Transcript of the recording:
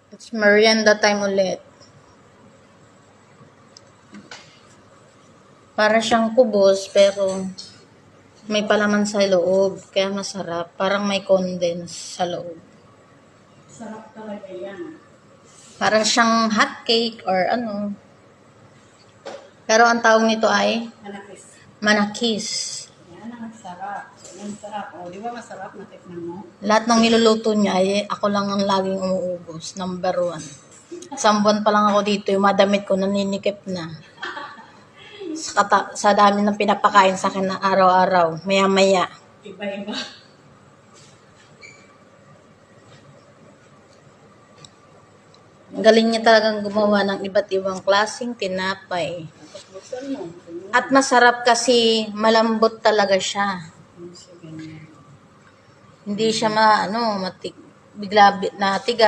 It's merienda time ulit. Para siyang kubos, pero may palaman sa loob. Kaya masarap. Parang may condense sa loob. Sarap talaga yan. Parang siyang hot cake or ano. Pero ang tawag nito ay Manakis. manakis. Yan ang sarap. Yan sarap. O, di ba masarap? Natikman mo? Lahat ng niluluto niya ay ako lang ang laging umuubos. Number 1. Isang buwan pa lang ako dito. Yung madamit ko naninikip na. Sa dami ng pinapakain sa akin na araw-araw. Maya-maya. Iba-iba. Ang galing niya talagang gumawa ng iba't ibang klaseng tinapay. Tapos buksan mo. At masarap kasi malambot talaga siya. Ganyan. Hindi siya bigla natiga.